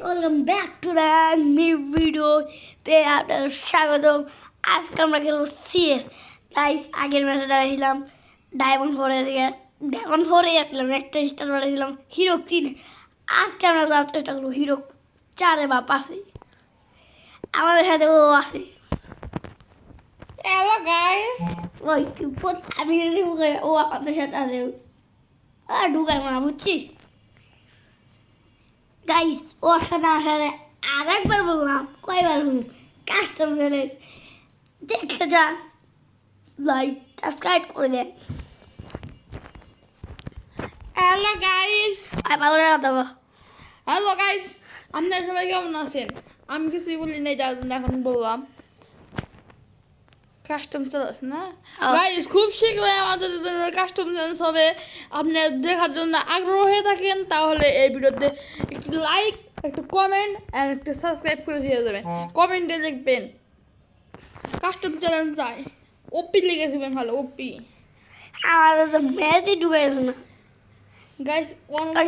welcome back to the new video. তে আপনাদের স্বাগতম। আজকে আমরা খেলবো সিএস। গাইস আগের ম্যাচে দাঁড়িয়েছিলাম ডায়মন্ড 4 আসছিলাম, একটা স্টার বাড়াইছিলাম হিরো 3। আজকে আমরা যাওয়ার চেষ্টা করবো হিরো 4 বা 5। আমাদের সাথে ও আছে। Hello guys. ওই আমি ও আমাদের সাথে আছে। আর ঢুকাই না বুঝছি গাইস। ওর সাথে আসারে আর একবার বললাম, কয়বার বললাম, কাস্টম চ্যালেঞ্জ দেখতে যান, লাইক সাবস্ক্রাইব করে দেন। Hello guys. আর ভালো লাগে দেবো। Hello guys. আপনারা সবাই কেমন আছেন? আমি কিছুই বলি নাই, যার জন্য এখন বললাম কাস্টম চ্যালেঞ্জ না গাইস। খুব শীঘ্রই আমাদের কাস্টম চ্যালেঞ্জ হবে। আপনারা দেখার জন্য আগ্রহ হয়ে থাকেন তাহলে এই ভিডিওতে একটু লাইক, একটা কমেন্ট আর একটা সাবস্ক্রাইব করে দিয়ে যাবেন। কমেন্টে লিখবেন কাস্টম চ্যালেঞ্জ চাই, ওপি লিখে দেবেন, ভালো ওপি। আমাদের তো ম্যাচই ঢুকাইছে না গাইস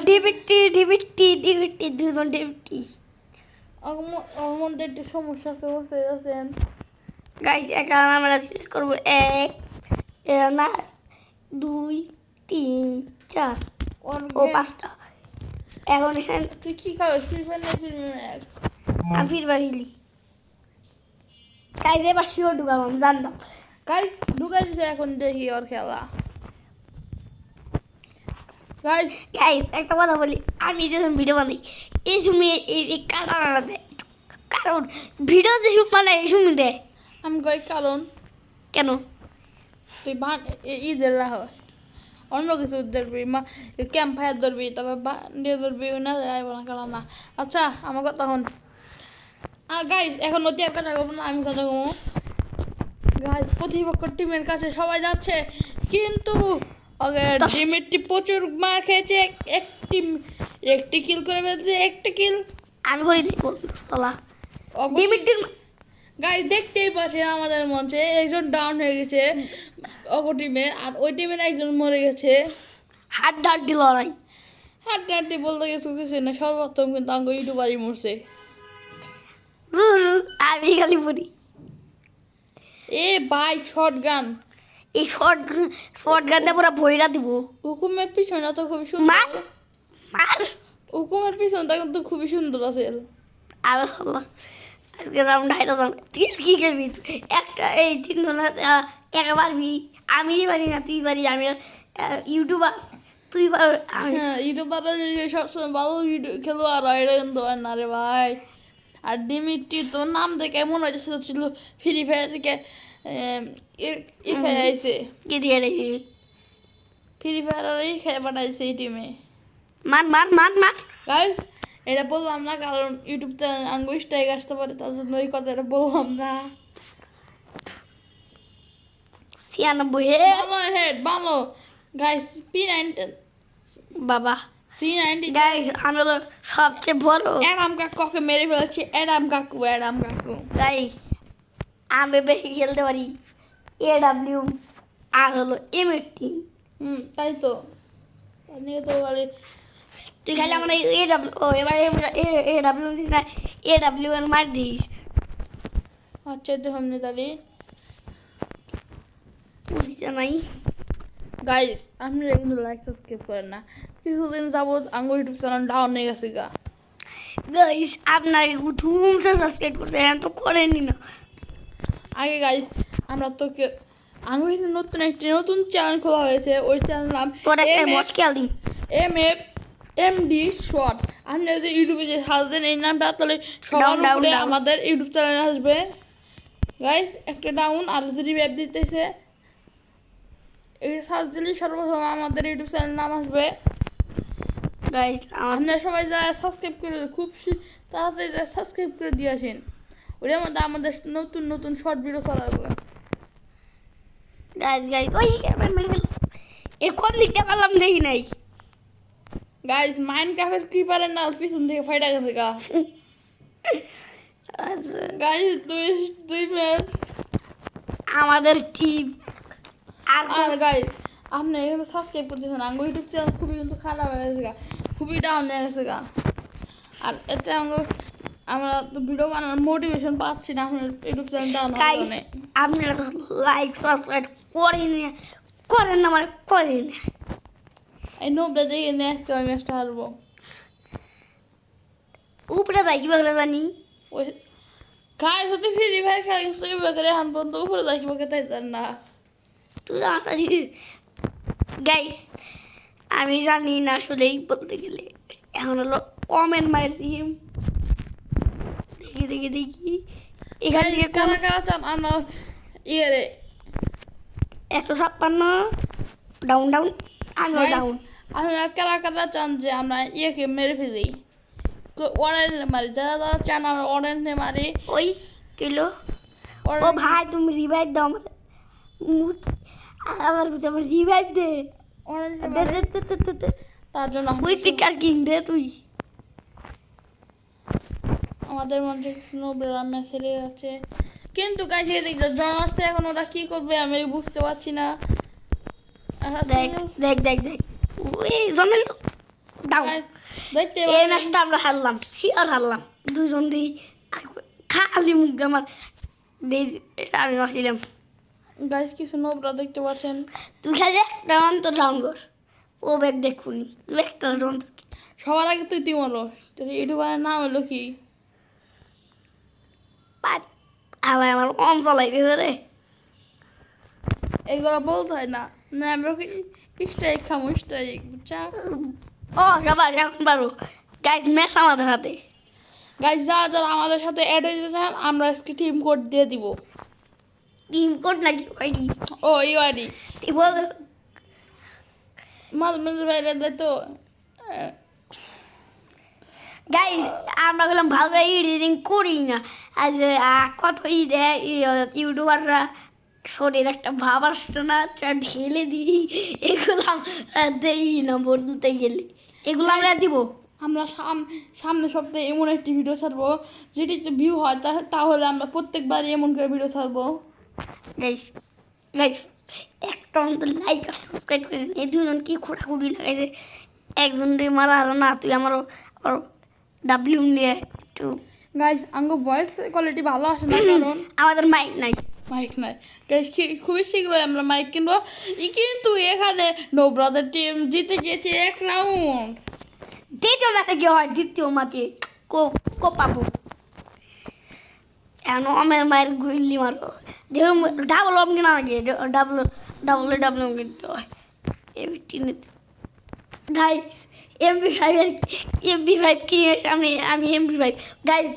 ডিবিটি দুজন ডিবিটি। আমার মধ্যে একটু সমস্যা আছে, বসে আছেন গাইস এখন আমরা সিলেক্ট করবো 1 না 2 3 4 ও 5টা। এখন এখানে তুই কি খাওয়া ফ্রি ফায়ার না ফিল্ম? আমি ফিরবার হিলি গাইস, এবার শিওর ঢুকাবো জানতাম। গাইস ঢুকাই দিছে, এখন দেখি ওর খেলা। গাইস গাইস একটা কথা বলি, আমি যখন ভিডিও বানাই এই সময় এই কারণ দেয়, কারণ ভিডিও যে সময় বানাই এই সময় দেয়। আমি কই কারণ কেন? তুই ঈদের রাহ অন্য কিছু ধরবি, ক্যাম্প ফায়ার ধরবি, তারপর বান্ডিয়ে ধরবি না, যাইব না কারণ না। আচ্ছা আমার কথা হন। গাইস এখন নদী এক কথা বলবো না, আমি কথা বলবো। গাইস প্রতিপক্ষ টিমের কাছে সবাই যাচ্ছে, কিন্তু টিমেরটি প্রচুর মার খেয়েছে। একটি কিল করে ফেলছে, একটা কিল আমি করি চলা ডিমিটির। গাইস দেখতেই পাচ্ছেন আমাদের মঞ্চে একজন ডাউন হয়ে গেছে অপর টিমে, আর ওই টিমের একজন মরে গেছে। হাড্ডাহাড্ডি লড়াই। হাড্ডাহাড্ডি বলতে কিছু না, সর্বপ্রথম কিন্তু আঙ্গ ইউটিউবারই মরছে। আমি খালি পড়ি এ ভাই শর্ট গান, এই শর্ট গানটা পুরো ভইরা দিব। হুকুমের পিছনটা তো খুবই মার সুন্দর। মার হুকুমের পিছনটা কিন্তু খুবই সুন্দর আছে। আরে চলো আজকে রাউন্ড হাইটা যাম। তুই কি খেলবি? একটা এই 3 জন একা পারবি, আমি পারি না, তুই পারি, আমি ইউটিউবার, তুই পার। হ্যাঁ ইউটিউবাররা সবসময় ভালো ভিডিও খেলো, আর এটা কিন্তু হয় না রে ভাই। আর ডিমিটির তো নাম দেখে মনে হচ্ছে ছিল ফ্রি ফায়ার থেকে খেয়ে আইছে, কি দিয়ে রেখে ফ্রি ফায়ার আর খেয়ে পাঠাইছে এই টিমে। মান মান মান মান। গাইস এটা বললাম না কারণ ইউটিউবতে আঙ্গু স্ট্রাইক আসতে পারে, তার জন্য এই কথাটা বললাম না। 96 হে ভালো হেড ভালো। গাইস P90 বাবা। C90 গাইস আমি হলো সবচেয়ে বড়। অ্যাডাম কাকুকে মেরে ফেলেছি। অ্যাডাম কাকু তাই আমি বেশি খেলতে পারি AW আর হলো M18। তাই তো নিয়ে তো বলে তুই খালি আমার AW ও এবার AW না AW এর মার দিস। আচ্ছা দেখুন তাহলে বুঝতে নাই। গাইস আপনি কিন্তু লাইক সাবস্ক্রাইব করেন না, কিছুদিন যাবত আঙ্গুর ইউটিউব চ্যানেল ডাউন হয়ে গেছে গা। গাইস আপনাকে প্রথমটা সাবস্ক্রাইব করতে এখন তো করেনি না। আগে গাইস আমরা তো আঙ্গুর কিন্তু নতুন চ্যানেল খোলা হয়েছে, ওই চ্যানেল নাম তোর একটা মজ খেয়াল দিন MFMD শর্ট। আপনি যে ইউটিউবে যে সার্চ দেন এই নামটা, তাহলে সবার উপরে আমাদের ইউটিউব চ্যানেল আসবে। গাইস একটা ডাউন আর যদি রিভাইভ দিতেছে, এই সার্চ দিলে সর্বপ্রথম আমাদের ইউটিউব চ্যানেল নাম আসবে। গাইস আপনারা সবাই যা সাবস্ক্রাইব করে খুব তাড়াতাড়ি সাবস্ক্রাইব করে দিয়ে আসেন, ওটার মধ্যে আমাদের নতুন শর্ট ভিডিও চালাবো। গাইস ওই এখন দিকটা পারলাম দেখি নাই। গাইস মাইনক্রাফটের ক্রিপারের না পিছন থেকে ফাইটা গেছে গা। গাইস দুই ম্যাচ আমাদের টিম আর গাইস আপনি এখানে সাবস্ক্রাইব করতেছেন, আঙ্গুর ইউটিউব চ্যানেল খুবই কিন্তু খারাপ হয়ে গেছে গা, খুবই ডাউন হয়ে গেছে গা। আর এতে আমরা তো ভিডিও বানানোর মোটিভেশন পাচ্ছি না আপনার ইউটিউব চ্যানেলটা গাইস অনেক আপনারা লাইক সাবস্ক্রাইব করেন না মানে করেন না। এই নোবটা দেখে নিয়ে আসতে ওই ম্যাচটা হারবো উপরে যাই কিভাবে জানি ওই গাইস হতে ফ্রি ফায়ার খেলা কিন্তু এবার করে হান পর্যন্ত উপরে যাই কিভাবে তাই জান না তুই গাইস আমি জানি না আসলেই বলতে গেলে এখন হলো কমেন্ট মার দিম দেখি এখান থেকে কারা কারা চান আমরা ইয়ে রে 156 ডাউন ডাউন আমিও ডাউন আপনারা কারা কারা চান যে আমরা ইয়েকে মেরে ফেলি তো অরেঞ্জ মারি যারা যারা চান আমরা অরেঞ্জ মারি ওই কিলো ও orange- ভাই তুমি রিভাইভ দাও আমার রিভাইভ দে orange দে, মারি। দে, দে, দে, দে, দে। তার জন্য ওই পিকার কিং দে তুই আমাদের মধ্যে স্নোবেলা মেসেলে আছে কিন্তু গাইস এদিকে জন আসছে এখন ওরা কি করবে আমি বুঝতে পারছি না দেখ দেখ দেখ দেখ ওই জমেল দাও দেখতে এই ম্যাচটা আমরা হারলাম শিওর হারলাম দুইজন দিই খালি মুখ আমার আমি আসছিলাম গাইস কি স্নোবরা দেখতে পাচ্ছেন তুই খালি একটা রান তো ডাউন কর ও ব্যাগ দেখুনি তুই একটা রান সবার আগে তুই তিমলো তোর ইউটিউবারের নাম হলো কি আবার আমার অন চলাইতেছে রে এগুলো বলতে হয় না না আমরা স্ট্রাইক খামো স্ট্রাইক বুঝছা ও সবার এখন পারো গাইজ ম্যাচ আমাদের হাতে গাইস যারা যারা আমাদের সাথে অ্যাড হয়ে যেতে চান আমরা আজকে টিম কোড দিয়ে দিব টিম কোড নাকি ওইডি ও ইউআইডি তুই বল মাঝে মাঝে বাইরে দেয় তো গাইজ আমরা বললাম ভালো করে এডিটিং করি না আর যে কত দেয় ইউটিউবাররা শরীর একটা ভাব আসতো না চা ঢেলে দিই এগুলো আমরা দেই না বন্ধুতে গেলে এগুলো আমরা দিব আমরা সামনে সপ্তাহে এমন একটি ভিডিও ছাড়বো যেটিতে ভিউ হয় তাহলে আমরা প্রত্যেকবারই এমন করে ভিডিও ছাড়বো গাইস গাইস একটা মতো লাইক আর সাবস্ক্রাইব করেছেন এই দুজন কি খোঁড়াখুড়ি লাগাইছে একজন রে মারা হলো না তুই আমারও আবার ডাব্লিউ নিয়ে একটু গাইস আঙ্গ ভয়েস কোয়ালিটি ভালো আসে না কারণ আমাদের মাইক নাই মাইক নাই গাইস খুবই শীঘ্রই আমরা মাইক কিনবো কিন্তু এখানে নো ব্রাদার টিম জিতে গেছে 1 রাউন্ড দ্বিতীয় ম্যাচে কি হয় দ্বিতীয় ম্যাচে কো পাবো এখন আমার মায়ের গুলি মারো দেখুন ডাবল অম কিনা আগে ডাবল ডাবল ডাবল কিনতে হয় গাইস এমবি ফাইভ কিং আমি এমবি ফাইভ গাইস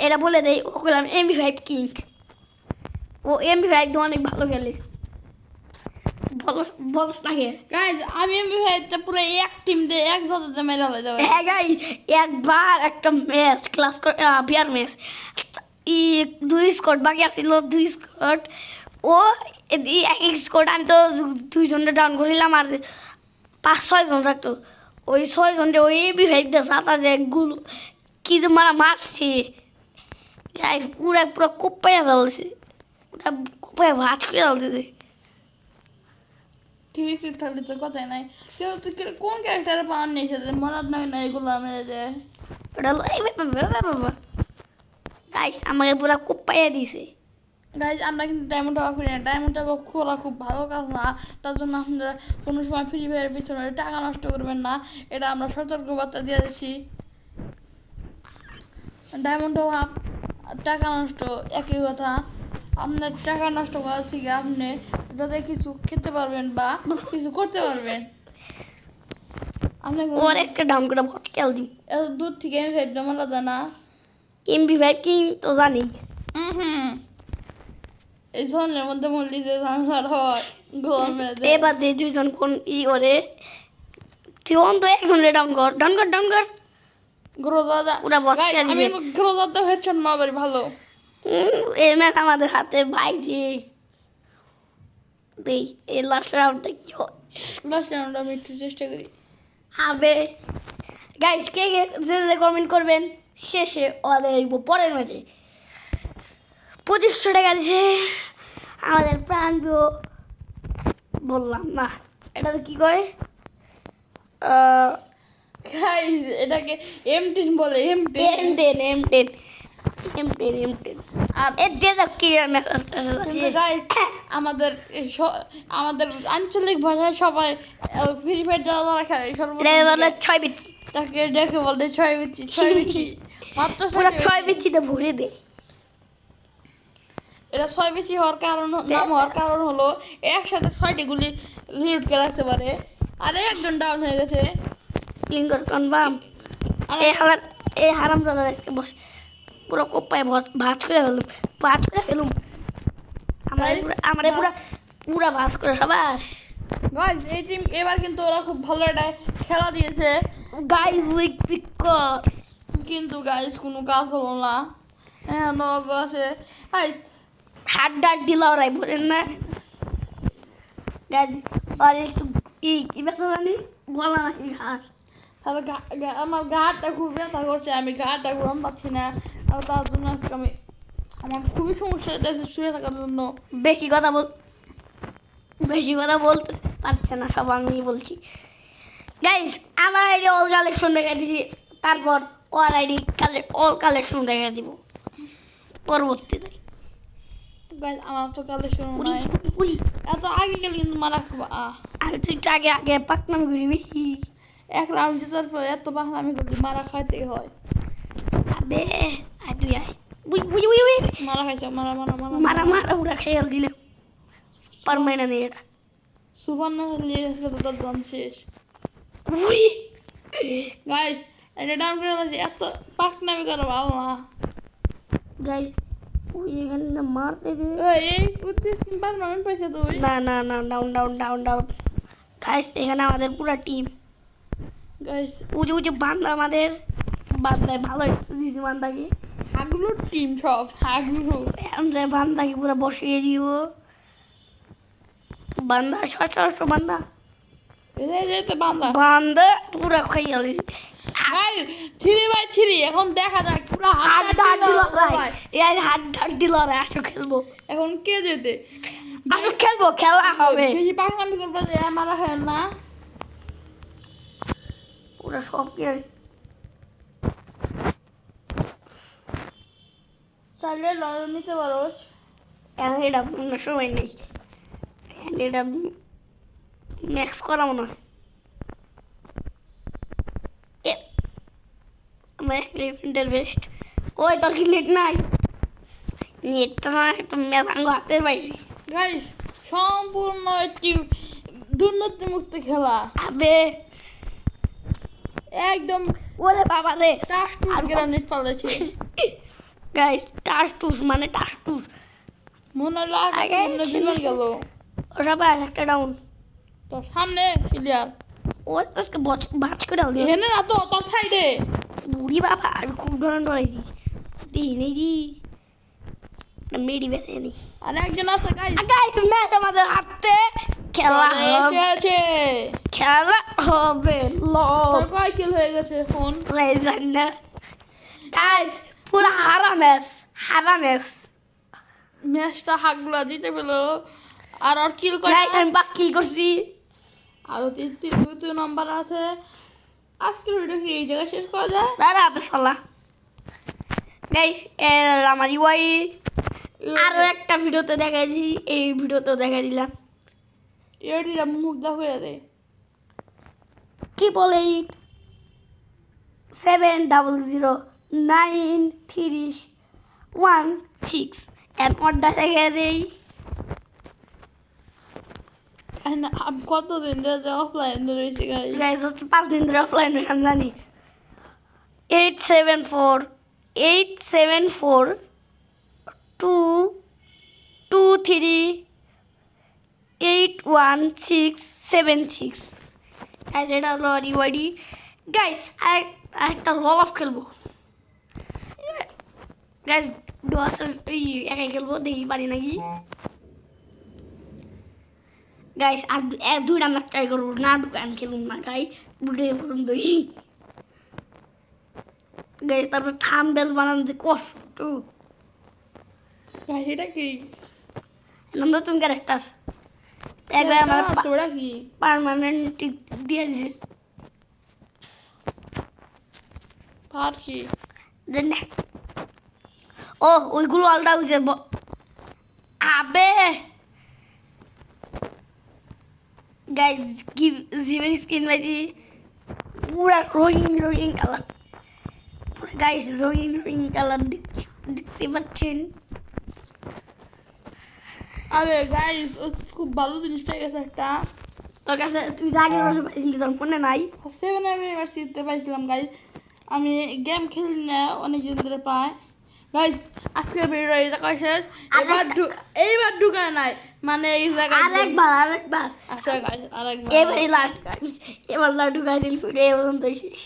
এটা বলে দেয় ওকে আমি এমবি ফাইভ কিং ও এমবি ফাইভ অনেক ভালো খেলে বলস না কে গাইস আমি ভাইতে পুরো এক টিম দিয়ে এক জায়গাতে মেরে হলে যাবে হ্যাঁ গাইস একবার একটা ম্যাচ ক্লাস বিয়ার ম্যাচ দুই স্কোর বাকি আসছিল দুই স্কোর ও এক স্কোর আমি তো দুইজনটা ডাউন করেছিলাম আর 5-6 জন থাকতো ওই 6 জনটা ওই এবি ফাইভটা সাতা যে গুলো কি যে মারছে গাইস পুরা পুরো কোপাইয়া ফেলছে পুরা কোপাইয়া ভাজ করে ফেলতেছে 3 থাকলে তো কথাই নাই কিন্তু তুই কোন ক্যারেক্টারে পাওয়ার নেই সাথে মরার নয় না এগুলো মেরে যায় ওটা বাবা গাইস আমাকে পুরা কোপাইয়া দিছে গাইজ আমরা কিন্তু ডায়মন্ড অফ করি না ডায়মন্ড অফ খোলা খুব ভালো কাজ না তার জন্য আপনারা কোনো সময় ফ্রি ফায়ারের পিছনে টাকা নষ্ট করবেন না এটা আমরা সতর্কবার্তা দিয়ে দিচ্ছি ডায়মন্ড অফ টাকা নষ্ট একই কথা আপনার টাকা নষ্ট করার থেকে আপনি যাতে কিছু খেতে পারবেন বা কিছু করতে পারবেন আপনি ওর একটা ডাউন করে ভট খেল দিই এত দূর থেকে আমি ভেব জমা জানা এমবি ফাইভ কিং তো জানি এই ধরনের মধ্যে মল্লি যে ঝামেলা হয় গোল মেরে দেয়। এবার দিয়ে দুইজন কোন করে তুই অন্ত একজন ডাউন কর ডাউন কর ডাউন কর গ্রোজাদা ওরা বস গাইস, খেয়ে আমি দিছে। গ্রোজাদা হেডশট মারবার ভালো এই ম্যাচ আমাদের হাতে বাইরে দেই এই লাস্ট রাউন্ডটা কি হয় লাস্ট রাউন্ড আমি একটু চেষ্টা করি হবে গাইস কে কে যে কমেন্ট করবেন শেষে ওদের পরের ম্যাচে 2500 টাকা দিছে আমাদের প্রাণ বললাম না এটা তো কি কয় গাইস এটাকে M10 বলে M10 M10 আর এ দিয়ে দাও কি কিন্তু গাইস আমাদের আমাদের আঞ্চলিক ভাষায় সবাই ফ্রি ফায়ার যারা খেলে রে সর্বপ্রথম বলে 6 বিট তাকে দেখে বলতে 6 বিচি মাত্র পুরো 6 6 বিচিতে ভরে দে এটা 6 বিচি হওয়ার কারণ নাম হওয়ার কারণ হলো একসাথে 6টি গুলি লিড করে রাখতে পারে আর একজন ডাউন হয়ে গেছে লিঙ্গর কনফার্ম আর এই হারামজাদা আজকে বস পুরো কোপায় ভাঁজ করে ফেলুম আমাদের পুরা ভাঁজ করে সবাস গাইস এই টিম এবার কিন্তু ওরা খুব ভালো একটা খেলা দিয়েছে গাইস উইক পিক কর কিন্তু গাইস কোনো কাজ হলো না হ্যাঁ নগ আছে গাইস হাত ডাক দিল ওরাই বলেন না গাইস আর একটু কি ব্যাপার জানি বলা নাকি ঘাস তাহলে আমার গাটা খুব ব্যথা করছে আমি গাটা ঘুরান পাচ্ছি না আর তার জন্য আজকে আমি আমার খুবই সমস্যা হচ্ছে শুয়ে থাকার জন্য বেশি কথা বলতে পারছে না সব আমি বলছি গাইস আমার আইডি অল কালেকশন দেখা দিছি তারপর ওর আইডি অল কালেকশন দেখা দিব পরবর্তীতে গাইস আমার তো কালেকশন উড়ি নাই উড়ি এত আগে গেলে কিন্তু মারা খাবো আর তুই একটু আগে পাকনাম করি বেশি এক রাউন্ড জেতার পর এত বাহানামি করলে মারা খাইতেই হয় আবে আয় তুই আয় উই মারা খাইছে মারা মারা উড়া খেয়াল দিলে পারমাই না নেই এটা সুপার না নিয়ে গেছে তো তোর দাম শেষ উড়ি গাইস এটা ডাউন করে দিয়েছে এত পাকনামি করে ভালো না গাইস উই এখানে মারতে দে এই উদ্দেশ্য পারমানেন্ট পয়সা তুই না ডাউন গাইস এখানে আমাদের পুরো টিম গাইস উজু বান্দা আমাদের বান্দায় ভালো দিছি বান্দাকে হাগলুর টিম সব হাগলু আমরা বান্দাকে পুরো বসিয়ে দিব বান্দা সশস্ত্র বান্দা এই যে বান্দা পুরো খাইয়া দিছি গাইস 3x3 এখন দেখা যাক পুরো হাত ডাক দিল ভাই এই হাত ডাক দিল রে আসো খেলবো এখন কে যেতে আসো খেলবো খেলা হবে বেশি পাকনামি করবে যে মারা হয় না পুরো সব কে চাইলে লড়াই নিতে পারোস এটা সময় নেই এটা ম্যাক্স করাও না আমরা ইভেন্টের বেস্ট ওই তোর কি নেট নাই নেটটা না একটা মেজাঙ্গ হাতের বাইরে গাইস সম্পূর্ণ একটি দুর্নীতি মুক্ত খেলা আবে একদম ওরে বাবা রে টাস্ট গ্রানেট পালাচ্ছে গাইস টাস্টুস মানে টাস্টুস মনে লাগে আগে সামনে বিমান গেল ও সবাই একটা ডাউন তো সামনে ক্লিয়ার ও তো বাজ করে দাও এখানে না তো তোর সাইডে বুড়ি বাবা আমি খুব ডরাইছি দিই নেই রি মেডি বেঁচে নেই আর একজন আছে গাইস গাইস ম্যাচ আমাদের হাতে খেলা হবে তোর কয় কিল হয়ে গেছে ফোন গাইস পুরো হারা ম্যাচ ম্যাচটা হাগগুলা জিতে পেল আর ওর কিল করে গাইস আমি পাস কি করছি আরো দুই নাম্বার আছে আজকের ভিডিও কি এই জায়গায় শেষ করা যায় দাঁড়া বেসালা গাইস আমার ইউআই আরো একটা ভিডিওতে দেখাইছি এই ভিডিওতেও দেখা দিলাম এডিটা মুখ দা হয়ে দে কি বলে 70093316 এরপর দেখা দেই আমি কতদিন ধরে অফলাইন রয়েছি গাইস গাইস হচ্ছে 5 দিন ধরে অফলাইন আমি জানি 874 223 81676 গাইস এটা হলো রিওয়ার্ডি গাইস একটা রল অফ খেলবো গাইস একাই খেলবো দেখি পারি নাকি গাইস আর দুইটা ম্যাচ ট্রাই করবো না দোকান খেলুন না গাই বুড়ে পর্যন্ত গাইস তারপর থাম্বনেল বানাতে কষ্ট গাইস এটা কি নতুন ক্যারেক্টার একবার আমার তোরা কি পার্মানেন্ট দিয়ে দিয়েছে আর কি দেন না। ও ওইগুলো আলটা হয়েছে আবে গাইজ কি জিমের স্কিন পাইছি পুরা রঙিন কালার, পুরা গাইজ রঙিন কালার দেখতে পাচ্ছেন। আরে গাইস ও খুব ভালো জিনিস পেয়ে গেছে একটা। তোর কাছে তুই জাগির বসে পাইছিলি, তোর মনে নাই? 7 আমি ইউনিভার্সিটিতে পাইছিলাম গাইস। আমি গেম খেলি না অনেক দিন ধরে পাই গাইস। আজকের ভিডিও এই জায়গায় শেষ। এইবার ঢুকায় নাই মানে এই জায়গায় আরেকবার আচ্ছা গাইস আরেকবার এবারে লাস্ট গাইজ, এবার লাড্ডু গাই দিল ফিরে এ পর্যন্ত শেষ।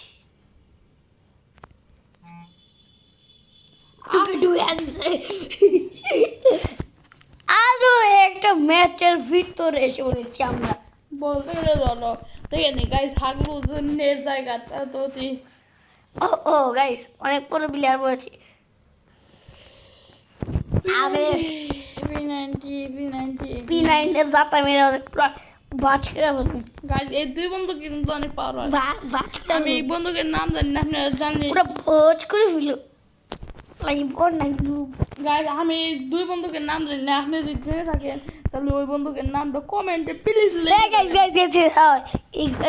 আরো একটা ম্যাচের ভিতরে এসে বলেছি আমরা। বলতে গেলে চলো দেখেন গাইস হাগলু নেট জায়গা তো ও গাইস অনেক বড় প্লেয়ার বলেছি আমি। P9 এর দাতা মেরে পুরো বাজ করে বলি, গাইস এই দুই বন্ধু কিন্তু অনেক পাওয়ার হয়। বাজ করে আমি এই বন্ধুকের নাম জানি না, আপনারা জানলে পুরো ভোজ করে ফেল লাইক বড় না গাইস আমি এই দুই বন্ধুকের নাম জানি না। আপনি যদি জেনে থাকেন তাহলে ওই বন্ধুকের নামটা কমেন্টে প্লিজ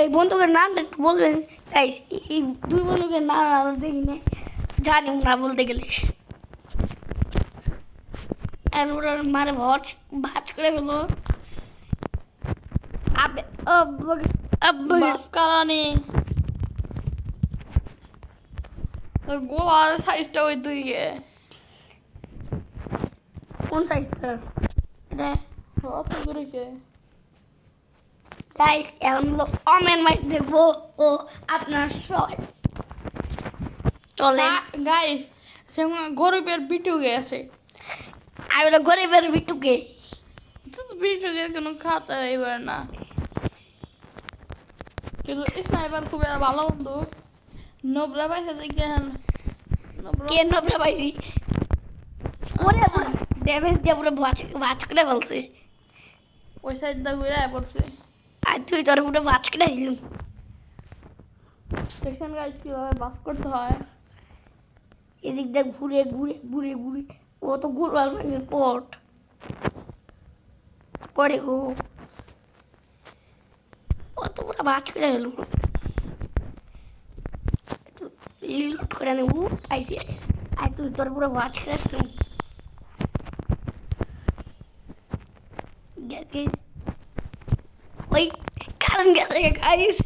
এই বন্ধুকের নামটা একটু বলবেন গাইস। এই দুই বন্ধুকের নাম আমরা দেখি না, জানি না বলতে গেলে। ওরা মারে ভাজ করে ফেলবো। বাসকারানি তোর গোলার সাইজটা ওই দিকে কোন সাইডটা এটা অত দূরে কে গাইস? এখন হলো অমেন মাইট দেখবো ও আপনার সবাই চলে। গাইস সেখানে গরিবের বিটু গেছে। আর ওটা গরিবের বিটুকে তো বিটু গে কোনো খাতা এবার না, কিন্তু স্নাইপার খুব একটা ভালো বন্ধু। নোবলা পাইছে দেখেন কে নবরা পাইছি ওরে ড্যামেজ দিয়ে পুরো ভাজ করে ফেলছে। ওই সাইডটা ঘুরে পড়ছে। আর তুই তোর পুরো ভাজ করে দিলুম। দেখছেন গাইস কিভাবে বাস করতে হয়। এদিক দিয়ে ঘুরে ঘুরে ঘুরে ঘুরে ও তো ঘুরবার মানে পরে গো ও তো পুরো ভাজ করে ফেলু। লিলোড করে নেবো আইসি আর তুই তোর পুরো ভাজ করে ফেলুম। ওই কারণ গেছে গাইস,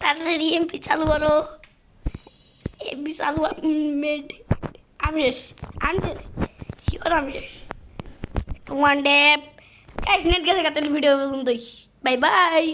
তাড়াতাড়ি এমপি চালু করো। এমপি চালু মেড আমি শিওর আমি ওয়ান ডে গাইস। নেট গেছে কাতেন ভিডিও পর্যন্তই। Bye bye.